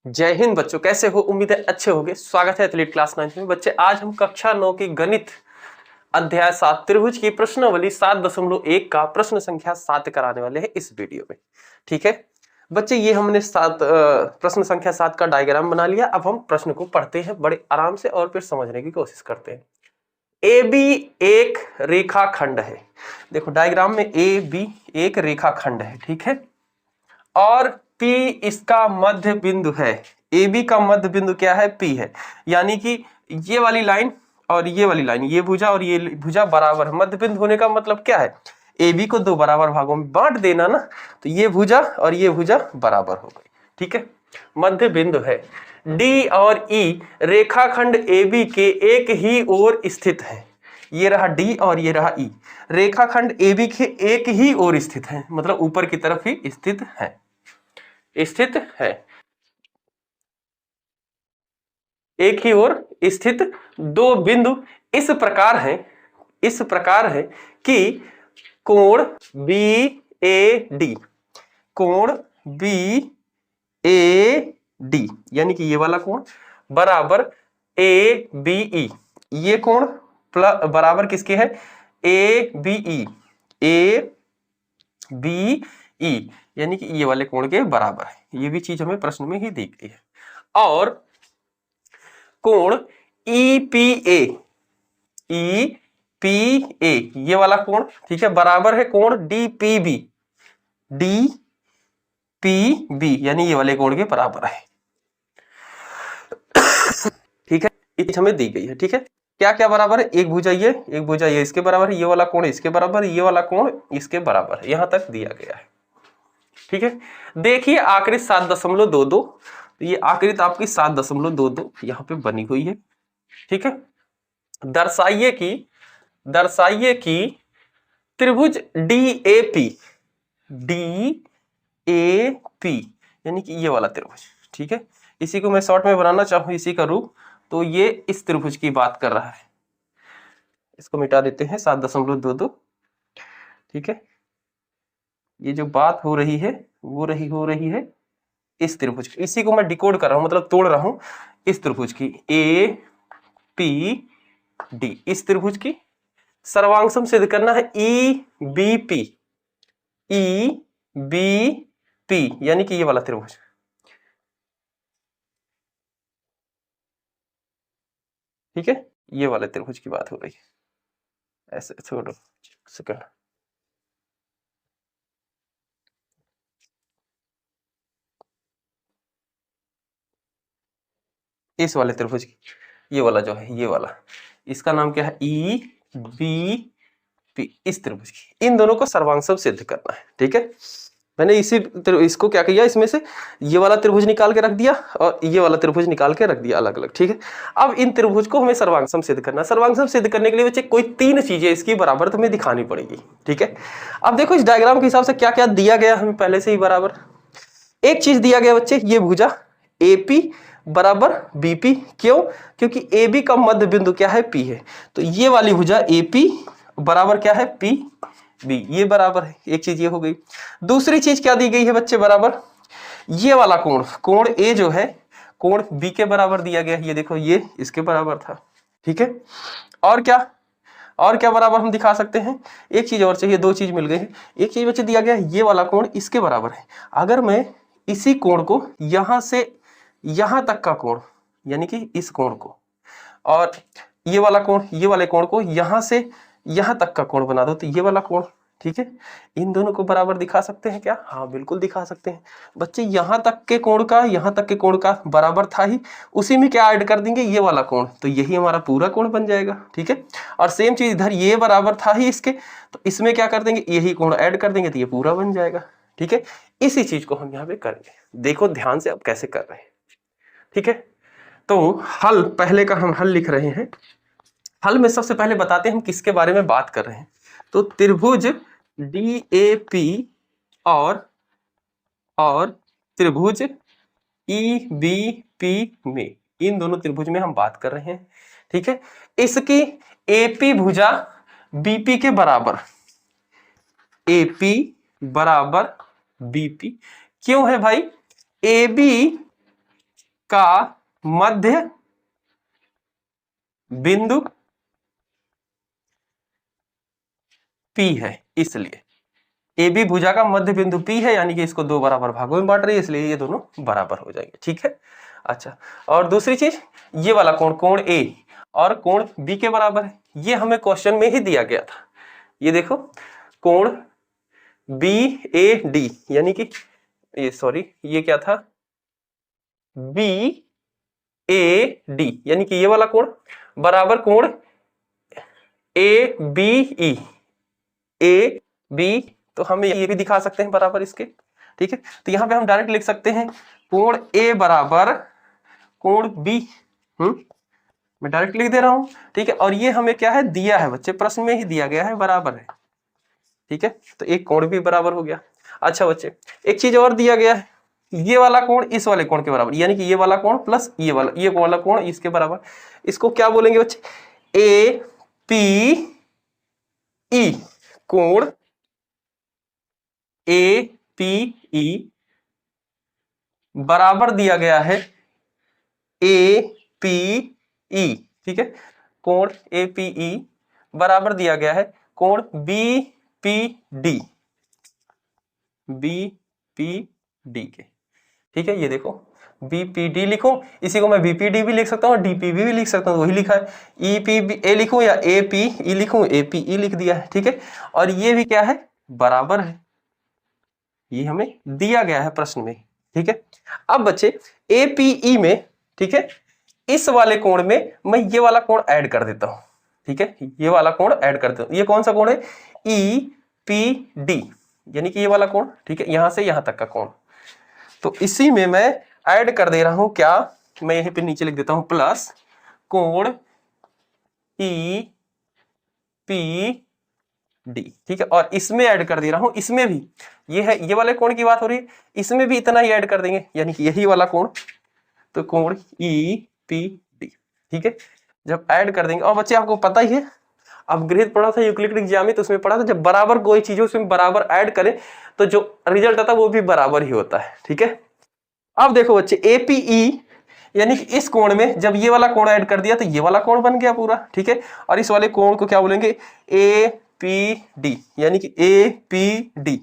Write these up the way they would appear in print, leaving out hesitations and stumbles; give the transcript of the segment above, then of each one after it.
जय हिंद बच्चों, कैसे हो? उम्मीद है अच्छे होंगे। स्वागत है एथलीट क्लास 9 में। बच्चे, आज हम कक्षा 9 की गणित अध्याय 7 त्रिभुज की प्रश्नावली 7.1 का प्रश्न संख्या 7 कराने वाले हैं इस वीडियो में। ठीक है बच्चे, ये हमने प्रश्न संख्या 7 का डायग्राम बना लिया। अब हम प्रश्न को पढ़ते हैं बड़े आराम से और फिर समझने की कोशिश करते हैं। ए बी एक रेखाखंड है। देखो डायग्राम में ए बी एक रेखाखंड है, ठीक है, और P इसका मध्य बिंदु है। ए बी का मध्य बिंदु क्या है? P है। यानी कि ये वाली लाइन और ये वाली लाइन, ये भुजा और ये भुजा बराबर है। मध्य बिंदु होने का मतलब क्या है? ए बी को दो बराबर भागों में बांट देना ना, तो ये भुजा और ये भुजा बराबर हो गई। ठीक है, मध्य बिंदु है। डी और ई रेखाखंड ए बी के एक ही ओर स्थित है। ये रहा डी और ये रहा ई, रेखाखंड ए बी के एक ही ओर स्थित है, मतलब ऊपर की तरफ ही स्थित है। एक ही ओर स्थित दो बिंदु इस प्रकार है कि कोण बी ए डी, कोण बी ए डी यानी कि ये वाला कोण बराबर ए बी ई, ये कोण बराबर किसके है? A B E, A B E यानी कि ये वाले कोण के बराबर है। ये भी चीज हमें प्रश्न में ही दी गई है। और कोण ई पी ए, ये वाला कोण, ठीक है, बराबर है कोण डी पी बी यानी ये वाले कोण के बराबर है। ठीक है, ये चीज हमें दी गई है। ठीक है, क्या क्या बराबर है? एक भुजा ये इसके बराबर है, ये वाला कोण इसके बराबर है, ये वाला कोण इसके बराबर है। यहां तक दिया गया है। ठीक है, देखिए आकृति 7.22, ये आकृति आपकी 7.22 यहां पे बनी हुई है। ठीक है, दर्शाइए कि त्रिभुज डी ए पी यानी कि ये वाला त्रिभुज, ठीक है, इसी को मैं शॉर्ट में बनाना चाहूं, इसी का रूप, तो ये इस त्रिभुज की बात कर रहा है। इसको मिटा देते हैं 7.22। ठीक है, ये जो बात हो रही है वो हो रही है इस त्रिभुज की। इसी को मैं डिकोड कर रहा हूं, मतलब तोड़ रहा हूं इस त्रिभुज की। ए पी डी, इस त्रिभुज की सर्वांगसम सिद्ध करना है। ई बी पी यानी कि ये वाला त्रिभुज। ठीक है, ये वाले त्रिभुज की बात हो रही है। ऐसे छोड़ो सेकंड, इस वाले त्रिभुज की, ये वाला जो है, ये वाला, इसका नाम क्या है? ई बी पी, इस त्रिभुज की। इन दोनों को सर्वांगसम सिद्ध करना है। ठीक है, मैंने इसको क्या किया, इसमें से ये वाला त्रिभुज निकाल के रख दिया और ये वाला त्रिभुज निकाल के रख दिया अलग अलग। ठीक है, अब इन त्रिभुज को हमें सर्वांगसम सिद्ध करना है। सर्वांगसम सिद्ध करने के लिए बच्चे कोई तीन चीजें इसकी बराबर तुम्हें दिखानी पड़ेगी। ठीक है, अब देखो इस डायग्राम के हिसाब से क्या क्या दिया गया हमें पहले से ही बराबर। एक चीज दिया गया बच्चे, ये भुजा AP बराबर BP। क्यों? क्योंकि AB का मध्य बिंदु क्या है? P है। तो ये वाली भुजा AP बराबर क्या है? PB, ये बराबर है। एक चीज ये हो गई। दूसरी चीज क्या दी गई है बच्चे? बराबर ये वाला कोण A जो है, कोण B के बराबर दिया गया है। ये देखो, ये इसके बराबर था। ठीक है, और क्या बराबर हम दिखा सकते हैं? एक चीज और चाहिए, दो चीज मिल गई है। एक चीज बच्चे दिया गया है, ये वाला कोण इसके बराबर है। अगर मैं इसी कोण को यहां से यहां तक का कोण, यानी कि इस कोण को, और ये वाला कोण, ये वाले कोण को यहां से यहां तक का कोण बना दो, तो ये वाला कोण, ठीक है, इन दोनों को बराबर दिखा सकते हैं क्या? हाँ, बिल्कुल दिखा सकते हैं बच्चे। यहां तक के कोण का बराबर था ही, उसी में क्या ऐड कर देंगे? ये वाला कोण, तो यही हमारा पूरा कोण बन जाएगा। ठीक है, और सेम चीज इधर, ये बराबर था ही इसके, तो इसमें क्या कर देंगे? यही कोण ऐड कर देंगे, तो ये पूरा बन जाएगा। ठीक है, इसी चीज को हम यहाँ पे करेंगे। देखो ध्यान से अब कैसे कर रहे हैं। ठीक है, तो हल, पहले का हम हल लिख रहे हैं। हल में सबसे पहले बताते हैं हम किसके बारे में बात कर रहे हैं। तो त्रिभुज DAP और त्रिभुज EBP में, इन दोनों त्रिभुज में हम बात कर रहे हैं। ठीक है, इसकी AP भुजा BP के बराबर, AP बराबर BP क्यों है भाई? AB का मध्य बिंदु P है, इसलिए AB भुजा का मध्य बिंदु P है, यानी कि इसको दो बराबर भागों में बांट रही है, इसलिए ये दोनों बराबर हो जाएंगे। ठीक है, अच्छा, और दूसरी चीज, ये वाला कोण, कोण A और कोण B के बराबर है, ये हमें क्वेश्चन में ही दिया गया था। ये देखो, कोण BAD, यानी कि ये सॉरी ये क्या था, BAD, यानी कि ये वाला कोण बराबर कोण ABE, AB, तो हम ये भी दिखा सकते हैं बराबर इसके। ठीक है, तो यहाँ पे हम डायरेक्ट लिख सकते हैं कोण A बराबर कोण B। मैं डायरेक्ट लिख दे रहा हूं। ठीक है, और ये हमें क्या है, दिया है बच्चे, प्रश्न में ही दिया गया है, बराबर है। ठीक है, तो एक कोण भी बराबर हो गया। अच्छा बच्चे, एक चीज और दिया गया है, ये वाला कोण इस वाले कोण के बराबर, यानी कि ये वाला कोण प्लस ये वाला कोण इसके बराबर। इसको क्या बोलेंगे बच्चे, APE, कोण APE बराबर दिया गया है APE। ठीक है, कोण APE बराबर दिया गया है कोण BPD के। ठीक है, ये देखो BPD लिखो, इसी को मैं BPD भी लिख सकता हूँ, DPB भी लिख सकता हूँ, वही लिखा है। EPA लिखूं या APE लिखूं, APE लिख दिया है। ठीक है, और ये भी क्या है, बराबर है, ये हमें दिया गया है प्रश्न में। ठीक है, अब बच्चे APE में, ठीक है, इस वाले कोण में मैं ये वाला कोण ऐड कर देता हूं। ठीक है, ये वाला कोण ऐड करते हूं। ये कौन सा कोण है, EPD, यानी कि ये वाला कोण। ठीक है, यहां से यहां तक का कोण, तो इसी में मैं ऐड कर दे रहा हूं क्या, मैं यहीं पे नीचे लिख देता हूं प्लस कोण EPD। ठीक है, और इसमें ऐड कर दे रहा हूं, इसमें भी ये है, ये वाले कोण की बात हो रही है, इसमें भी इतना ही ऐड कर देंगे, यानी कि यही वाला कोण, तो कोण EPD। ठीक है, जब ऐड कर देंगे, और बच्चे आपको पता ही है, अपग्रेड पढ़ा था यूक्लिडिक ज्यामिति, तो उसमें पढ़ा था जब बराबर कोई चीज उसमें बराबर ऐड करें तो जो रिजल्ट आता है वो भी बराबर ही होता है। ठीक है, अब देखो बच्चे APE, यानी कि इस कोण में जब ये वाला कोण ऐड कर दिया तो ये वाला कोण बन गया पूरा। ठीक है, और इस वाले कोण को क्या बोलेंगे, APD, यानी कि APD,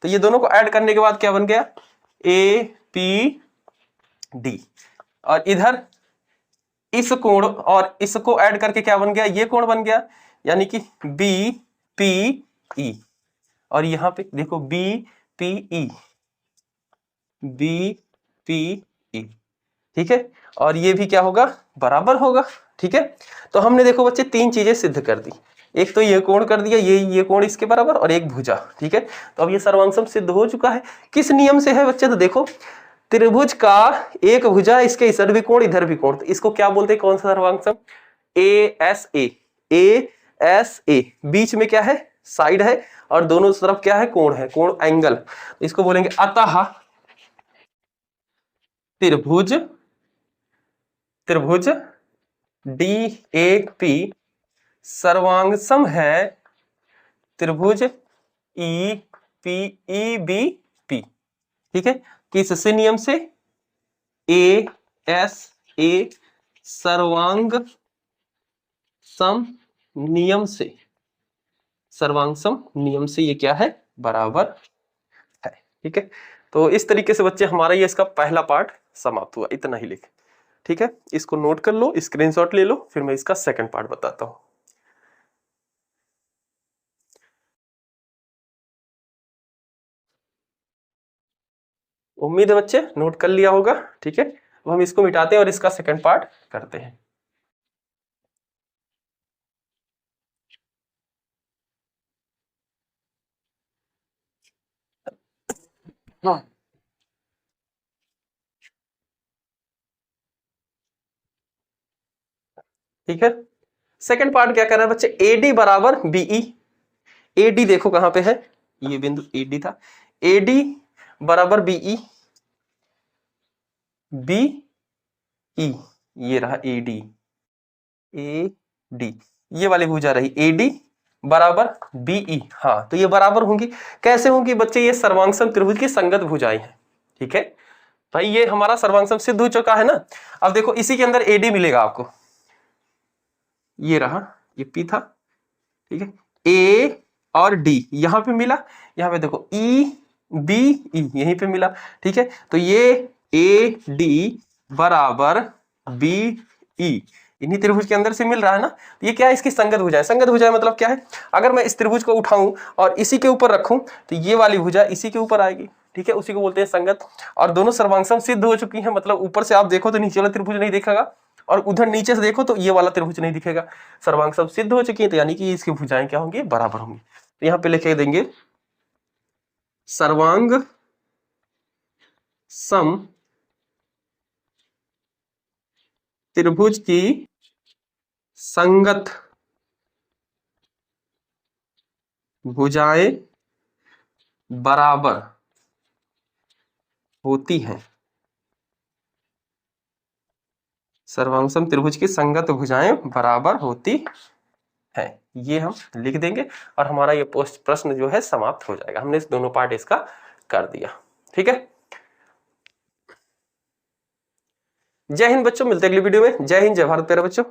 तो ये दोनों को ऐड करने के बाद क्या बन गया, APD, और इधर इस कोण और इसको ऐड करके क्या बन गया, ये कोण बन गया, यानी कि BPE, और यहां पे देखो BPE। ठीक है, और ये भी क्या होगा, बराबर होगा। ठीक है, तो हमने देखो बच्चे तीन चीजें सिद्ध कर दी, एक तो ये कोण कर दिया, ये कोण इसके बराबर, और एक भुजा। ठीक है, तो अब ये सर्वांगसम सिद्ध हो चुका है। किस नियम से है बच्चे, तो देखो त्रिभुज का एक भुजा, इसके इधर भी कोण इधर भी कोण, तो इसको क्या बोलते हैं, कौन सा सर्वांगसम, ASA। बीच में क्या है, साइड है, और दोनों तरफ क्या है, कोण है, कोण एंगल, इसको बोलेंगे अतः त्रिभुज DAP सर्वांगसम है त्रिभुज EPEBP। ठीक है, किससे नियम से, ASA सर्वांग सम नियम से, सर्वांगसम नियम से ये क्या है, बराबर है। ठीक है, तो इस तरीके से बच्चे हमारा ये इसका पहला पार्ट समाप्त हुआ, इतना ही लिख। ठीक है, इसको नोट कर लो, स्क्रीनशॉट ले लो, फिर मैं इसका सेकंड पार्ट बताता हूं। उम्मीद है बच्चे नोट कर लिया होगा। ठीक है, अब हम इसको मिटाते हैं और इसका सेकंड पार्ट करते हैं। हाँ, ठीक है, सेकंड पार्ट क्या कर रहा है बच्चे, AD बराबर BE। AD देखो कहां पे है, ये बिंदु AD था, AD बराबर BE, BE, ये रहा AD, ये वाली भुजा रही AD बराबर BE। हाँ, तो ये बराबर होंगी, कैसे होंगी बच्चे, ये सर्वांगसम त्रिभुज की संगत भुजाएं हैं। ठीक है, भाई ये हमारा सर्वांग सिद्ध हो चुका है ना। अब देखो इसी के अंदर एडी मिलेगा आपको, ये रहा, ये पी था, ठीक है, ए और डी यहां पे मिला, यहां पे देखो ई बी ई यहीं पे मिला, ठीक है, तो ये ए डी बराबर बी ई इन्हीं त्रिभुज के अंदर से मिल रहा है ना। ये क्या है, इसकी संगत भुजाएं। संगत भुजाएं मतलब क्या है, अगर मैं इस त्रिभुज को उठाऊं और इसी के ऊपर रखूं तो ये वाली भुजा इसी के ऊपर आएगी, ठीक है, उसी को बोलते हैं संगत। और दोनों सर्वांग सिद्ध हो चुकी हैं, मतलब ऊपर से आप देखो तो नीचे वाला त्रिभुज नहीं दिखेगा और उधर नीचे से देखो तो ये वाला त्रिभुज नहीं दिखेगा। सर्वांग सब सिद्ध हो चुकी है, तो यानी कि इसकी भुजाएं क्या होंगी, बराबर होंगी। तो यहाँ पे लिखे देंगे सर्वांग सम त्रिभुज की संगत भुजाएं बराबर होती हैं। सर्वांगसम त्रिभुज की संगत भुजाएं बराबर होती है, ये हम लिख देंगे और हमारा ये पोस्ट प्रश्न जो है समाप्त हो जाएगा। हमने इस दोनों पार्ट इसका कर दिया, ठीक है। जय हिंद बच्चों, मिलते हैं अगली वीडियो में। जय हिंद, जय भारत प्यारे बच्चों।